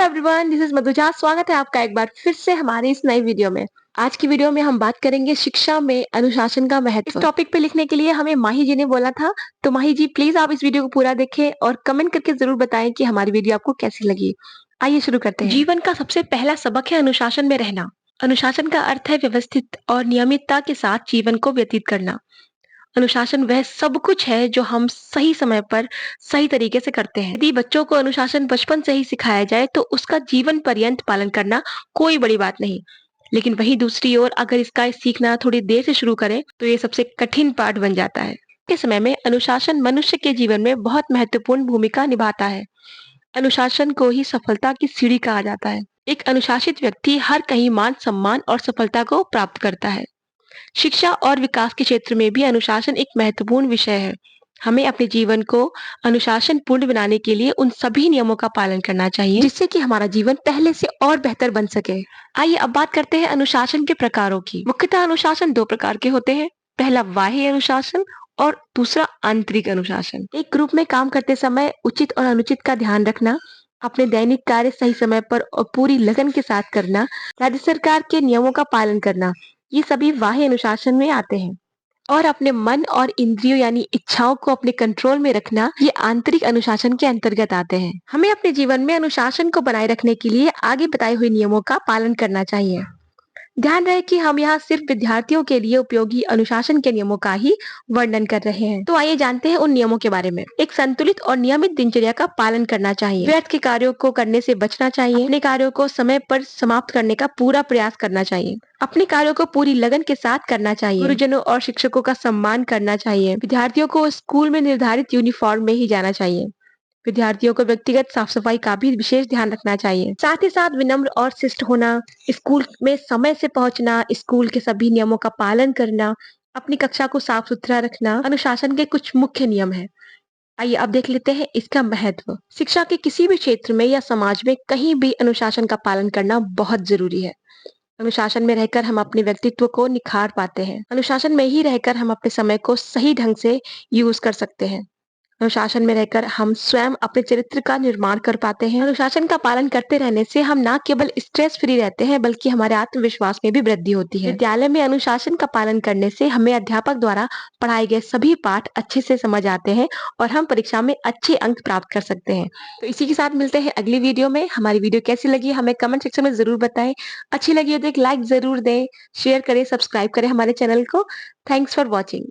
Everyone, this is Madhuja. स्वागत है आपका एक बार फिर से हमारी इस नई वीडियो में। आज की वीडियो में हम बात करेंगे शिक्षा में अनुशासन का महत्व। इस टॉपिक पे लिखने के लिए हमें माही जी ने बोला था, तो माही जी प्लीज आप इस वीडियो को पूरा देखें और कमेंट करके जरूर बताएं कि हमारी वीडियो आपको कैसी लगी। आइए शुरू करते हैं। जीवन का सबसे पहला सबक है अनुशासन में रहना। अनुशासन का अर्थ है व्यवस्थित और नियमितता के साथ जीवन को व्यतीत करना। अनुशासन वह सब कुछ है जो हम सही समय पर सही तरीके से करते हैं। यदि बच्चों को अनुशासन बचपन से ही सिखाया जाए तो उसका जीवन पर्यंत पालन करना कोई बड़ी बात नहीं। लेकिन वहीं दूसरी ओर अगर इसका सीखना थोड़ी देर से शुरू करें तो ये सबसे कठिन पाठ बन जाता है। के समय में अनुशासन मनुष्य के जीवन में बहुत महत्वपूर्ण भूमिका निभाता है। अनुशासन को ही सफलता की सीढ़ी कहा जाता है। एक अनुशासित व्यक्ति हर कहीं मान सम्मान और सफलता को प्राप्त करता है। शिक्षा और विकास के क्षेत्र में भी अनुशासन एक महत्वपूर्ण विषय है। हमें अपने जीवन को अनुशासन पूर्ण बनाने के लिए उन सभी नियमों का पालन करना चाहिए जिससे कि हमारा जीवन पहले से और बेहतर बन सके। आइए अब बात करते हैं अनुशासन के प्रकारों की। मुख्यतः अनुशासन दो प्रकार के होते हैं। पहला बाह्य अनुशासन और दूसरा आंतरिक अनुशासन। एक ग्रुप में काम करते समय उचित और अनुचित का ध्यान रखना, अपने दैनिक कार्य सही समय पर और पूरी लगन के साथ करना, राज्य सरकार के नियमों का पालन करना, ये सभी बाह्य अनुशासन में आते हैं। और अपने मन और इंद्रियों यानी इच्छाओं को अपने कंट्रोल में रखना, ये आंतरिक अनुशासन के अंतर्गत आते हैं। हमें अपने जीवन में अनुशासन को बनाए रखने के लिए आगे बताए हुए नियमों का पालन करना चाहिए। ध्यान रहे कि हम यहाँ सिर्फ विद्यार्थियों के लिए उपयोगी अनुशासन के नियमों का ही वर्णन कर रहे हैं। तो आइए जानते हैं उन नियमों के बारे में। एक संतुलित और नियमित दिनचर्या का पालन करना चाहिए। व्यर्थ के कार्यों को करने से बचना चाहिए। अपने कार्यों को समय पर समाप्त करने का पूरा प्रयास करना चाहिए। अपने कार्यों को पूरी लगन के साथ करना चाहिए। गुरुजनों और शिक्षकों का सम्मान करना चाहिए। विद्यार्थियों को स्कूल में निर्धारित यूनिफॉर्म में ही जाना चाहिए। विद्यार्थियों को व्यक्तिगत साफ सफाई का भी विशेष ध्यान रखना चाहिए। साथ ही साथ विनम्र और शिष्ट होना, स्कूल में समय से पहुंचना, स्कूल के सभी नियमों का पालन करना, अपनी कक्षा को साफ सुथरा रखना अनुशासन के कुछ मुख्य नियम हैं। आइए अब देख लेते हैं इसका महत्व। शिक्षा के किसी भी क्षेत्र में या समाज में कहीं भी अनुशासन का पालन करना बहुत जरूरी है। अनुशासन में रहकर हम अपने व्यक्तित्व को निखार पाते हैं। अनुशासन में ही रहकर हम अपने समय को सही ढंग से यूज कर सकते हैं। अनुशासन में रहकर हम स्वयं अपने चरित्र का निर्माण कर पाते हैं। अनुशासन का पालन करते रहने से हम न केवल स्ट्रेस फ्री रहते हैं बल्कि हमारे आत्मविश्वास में भी वृद्धि होती है। विद्यालय में अनुशासन का पालन करने से हमें अध्यापक द्वारा पढ़ाए गए सभी पाठ अच्छे से समझ आते हैं और हम परीक्षा में अच्छे अंक प्राप्त कर सकते हैं। तो इसी के साथ मिलते हैं अगली वीडियो में। हमारी वीडियो कैसी लगी हमें कमेंट सेक्शन में जरूर बताएं। अच्छी लगी हो तो एक लाइक जरूर दें, शेयर करें, सब्सक्राइब करें हमारे चैनल को। Thanks for watching.